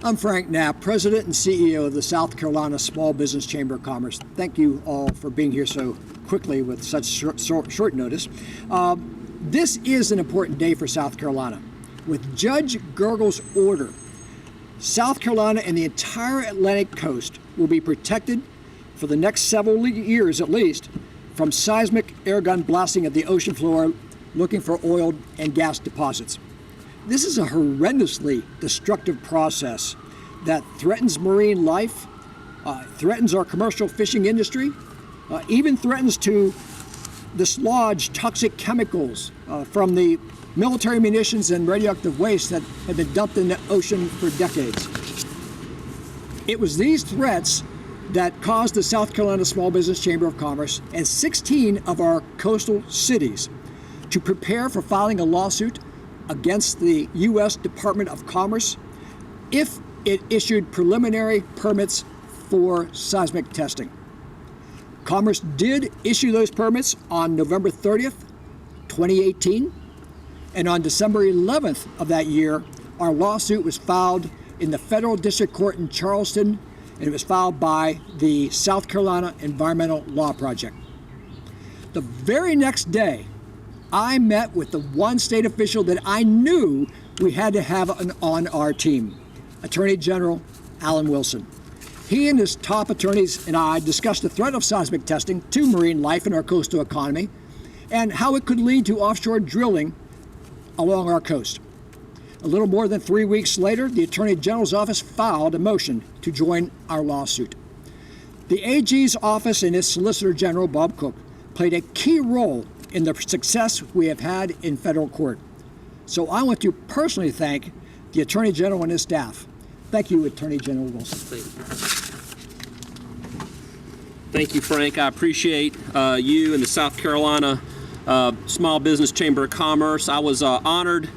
I'm Frank Knapp, President and CEO of the South Carolina Small Business Chamber of Commerce. Thank you all for being here so quickly with such short notice. This is an important day for South Carolina. With Judge Gergel's order, South Carolina and the entire Atlantic coast will be protected for the next several years at least from seismic airgun blasting of the ocean floor looking for oil and gas deposits. This is a horrendously destructive process that threatens marine life, threatens our commercial fishing industry, even threatens to dislodge toxic chemicals from the military munitions and radioactive waste that have been dumped in the ocean for decades. It was these threats that caused the South Carolina Small Business Chamber of Commerce and 16 of our coastal cities to prepare for filing a lawsuit against the U.S. Department of Commerce if it issued preliminary permits for seismic testing. Commerce did issue those permits on November 30th, 2018, and on December 11th of that year, our lawsuit was filed in the Federal District Court in Charleston, and it was filed by the South Carolina Environmental Law Project. The very next day, I met with the one state official that I knew we had to have on our team, Attorney General Alan Wilson. He and his top attorneys and I discussed the threat of seismic testing to marine life in our coastal economy and how it could lead to offshore drilling along our coast. A little more than 3 weeks later, the Attorney General's office filed a motion to join our lawsuit. The AG's office and his Solicitor General, Bob Cook, played a key role in the success we have had in federal court. So I want to personally thank the Attorney General and his staff. Thank you, Attorney General Wilson. Thank you, Frank. I appreciate you and the South Carolina Small Business Chamber of Commerce. I was honored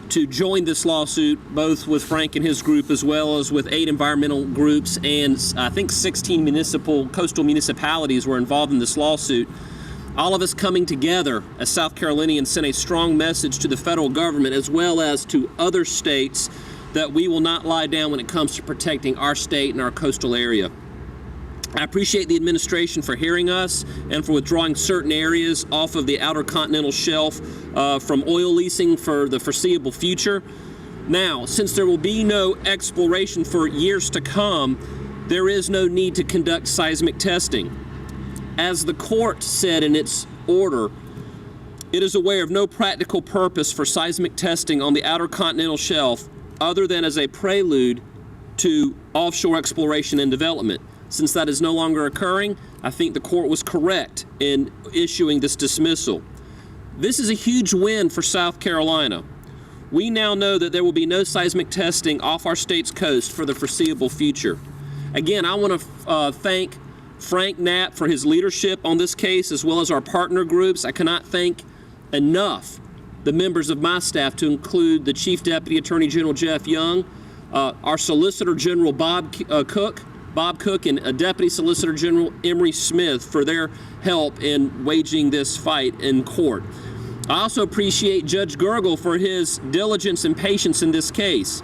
to join this lawsuit, both with Frank and his group, as well as with 8 environmental groups, and I think 16 coastal municipalities were involved in this lawsuit. All of us coming together as South Carolinians sent a strong message to the federal government as well as to other states that we will not lie down when it comes to protecting our state and our coastal area. I appreciate the administration for hearing us and for withdrawing certain areas off of the outer continental shelf from oil leasing for the foreseeable future. Now, since there will be no exploration for years to come, there is no need to conduct seismic testing. As the court said in its order, it is aware of no practical purpose for seismic testing on the outer continental shelf other than as a prelude to offshore exploration and development. Since that is no longer occurring, I think the court was correct in issuing this dismissal. This is a huge win for South Carolina. We now know that there will be no seismic testing off our state's coast for the foreseeable future. Again, I want to thank Frank Knapp for his leadership on this case, as well as our partner groups. I cannot thank enough the members of my staff, to include the Chief Deputy Attorney General Jeff Young, our Solicitor General Bob Cook, and Deputy Solicitor General Emery Smith for their help in waging this fight in court. I also appreciate Judge Gergel for his diligence and patience in this case.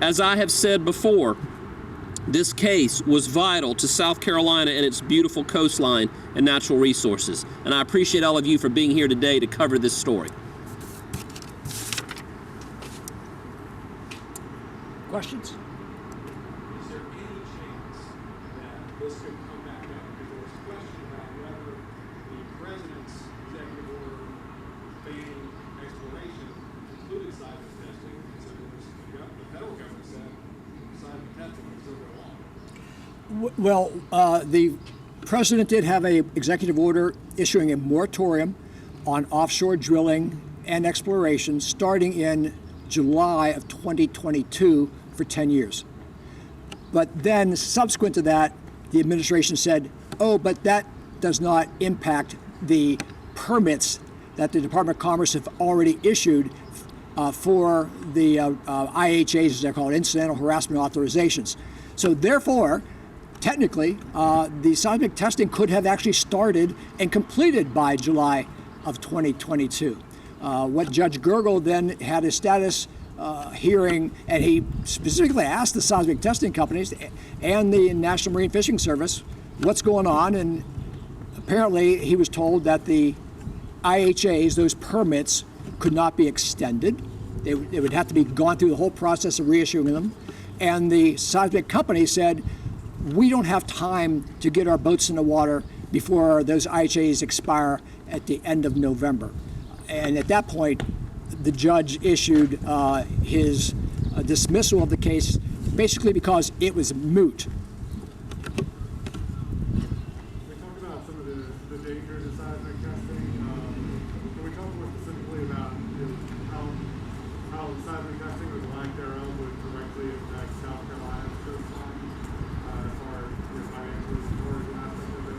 As I have said before, this case was vital to South Carolina and its beautiful coastline and natural resources. And I appreciate all of you for being here today to cover this story. Questions? Is there any chance that this could come back up? Because there was a question about whether the president's executive order banning exploration included seismic testing. So the federal government said seismic testing would still go on. Well, the president did have an executive order issuing a moratorium on offshore drilling and exploration starting in July of 2022 for 10 years. But then subsequent to that, the administration said, oh, but that does not impact the permits that the Department of Commerce have already issued for the IHAs, as they're called, incidental harassment authorizations. So therefore, technically, the seismic testing could have actually started and completed by July of 2022. What Judge Gergel then had his status hearing, and he specifically asked the seismic testing companies and the National Marine Fishing Service what's going on, and apparently he was told that the IHAs, those permits, could not be extended. They would have to be gone through the whole process of reissuing them. And the seismic company said, we don't have time to get our boats in the water before those IHAs expire at the end of November. And at that point, the judge issued his dismissal of the case, basically because it was moot. We talked about some of the dangers of seismic testing. Can we talk more specifically about how seismic testing or the lack thereof would directly affect South Carolina's coastline as far as financially supporting the aspect of it,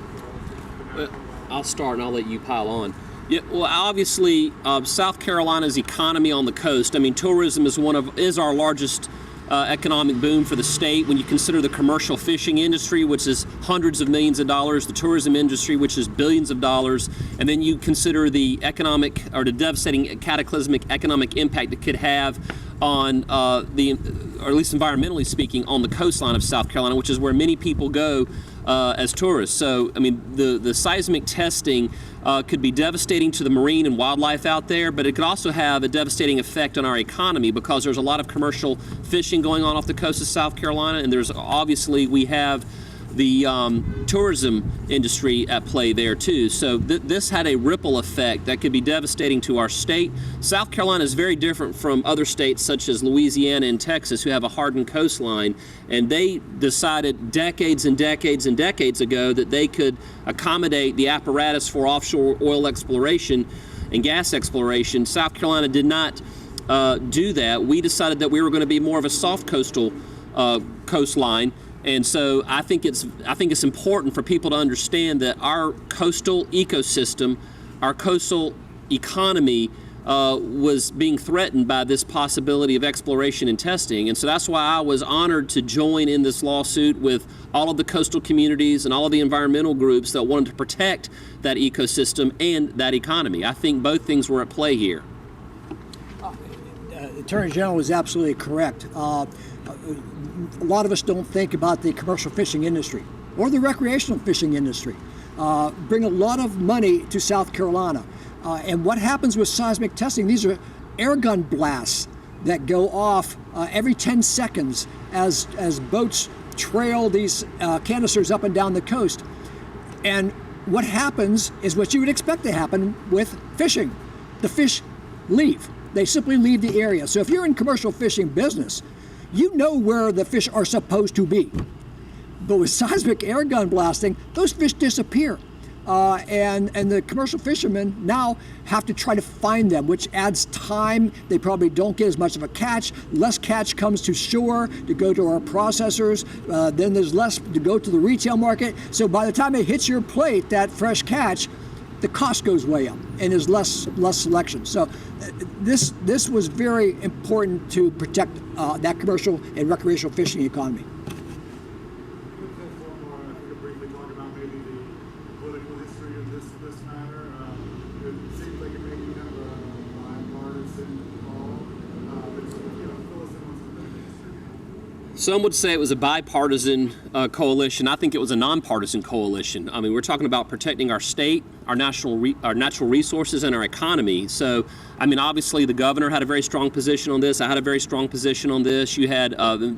as well as the national level? I'll start and I'll let you pile on. Yeah, well, obviously, South Carolina's economy on the coast. I mean, tourism is our largest economic boom for the state. When you consider the commercial fishing industry, which is hundreds of millions of dollars, the tourism industry, which is billions of dollars, and then you consider the economic or the devastating cataclysmic economic impact it could have on or at least environmentally speaking, on the coastline of South Carolina, which is where many people go as tourists. So, I mean, the seismic testing could be devastating to the marine and wildlife out there, but it could also have a devastating effect on our economy because there's a lot of commercial fishing going on off the coast of South Carolina, and there's obviously we have the tourism industry at play there too. So this had a ripple effect that could be devastating to our state. South Carolina is very different from other states such as Louisiana and Texas who have a hardened coastline, and they decided decades and decades and decades ago that they could accommodate the apparatus for offshore oil exploration and gas exploration. South Carolina did not do that. We decided that we were going to be more of a soft coastal coastline. And so I think it's important for people to understand that our coastal ecosystem, our coastal economy was being threatened by this possibility of exploration and testing. And so that's why I was honored to join in this lawsuit with all of the coastal communities and all of the environmental groups that wanted to protect that ecosystem and that economy. I think both things were at play here. Attorney General is absolutely correct. A lot of us don't think about the commercial fishing industry or the recreational fishing industry. Bring a lot of money to South Carolina. And what happens with seismic testing, these are air gun blasts that go off every 10 seconds as boats trail these canisters up and down the coast. And what happens is what you would expect to happen with fishing. The fish leave. They simply leave the area. So if you're in commercial fishing business, you know where the fish are supposed to be. But with seismic air gun blasting, those fish disappear. And the commercial fishermen now have to try to find them, which adds time. They probably don't get as much of a catch. Less catch comes to shore to go to our processors. Then there's less to go to the retail market. So by the time it hits your plate, that fresh catch, the cost goes way up and there's less selection. So this was very important to protect that commercial and recreational fishing economy. Briefly talk about maybe the political history of this matter. It seems like it may be kind of a bipartisan call. But fill us in on some of the history. Some would say it was a bipartisan coalition. I think it was a nonpartisan coalition. I mean, we're talking about protecting our state, our natural resources, and our economy. So, I mean, obviously the governor had a very strong position on this. I had a very strong position on this. You had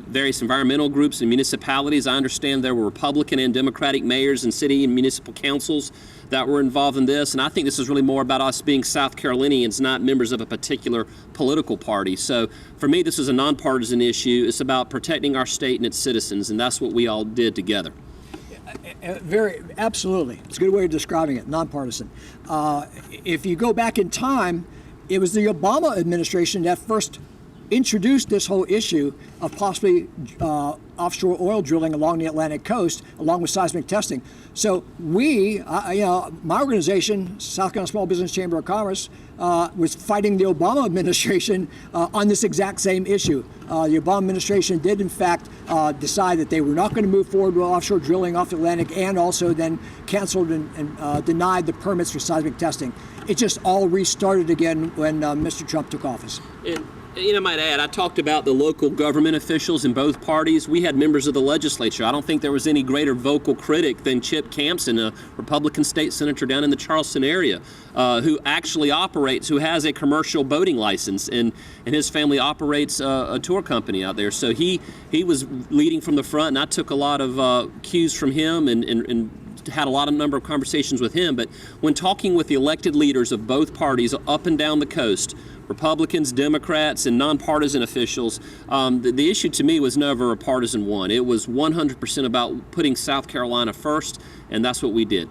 various environmental groups and municipalities. I understand there were Republican and Democratic mayors and city and municipal councils that were involved in this. And I think this is really more about us being South Carolinians, not members of a particular political party. So for me, this is a nonpartisan issue. It's about protecting our state and its citizens, and that's what we all did together. Absolutely. It's a good way of describing it, nonpartisan. If you go back in time, it was the Obama administration that first introduced this whole issue of possibly offshore oil drilling along the Atlantic coast, along with seismic testing. So we, my organization, South Carolina Small Business Chamber of Commerce, was fighting the Obama administration on this exact same issue. The Obama administration did, in fact, decide that they were not going to move forward with offshore drilling off the Atlantic, and also then canceled and denied the permits for seismic testing. It just all restarted again when Mr. Trump took office. I might add, I talked about the local government officials in both parties. We had members of the legislature. I don't think there was any greater vocal critic than Chip Campson, a Republican state senator down in the Charleston area, who actually who has a commercial boating license, and his family operates a tour company out there. So he was leading from the front, and I took a lot of cues from him and had a number of conversations with him. But when talking with the elected leaders of both parties up and down the coast, Republicans, Democrats, and nonpartisan officials, the issue to me was never a partisan one. It was 100% about putting South Carolina first, and that's what we did.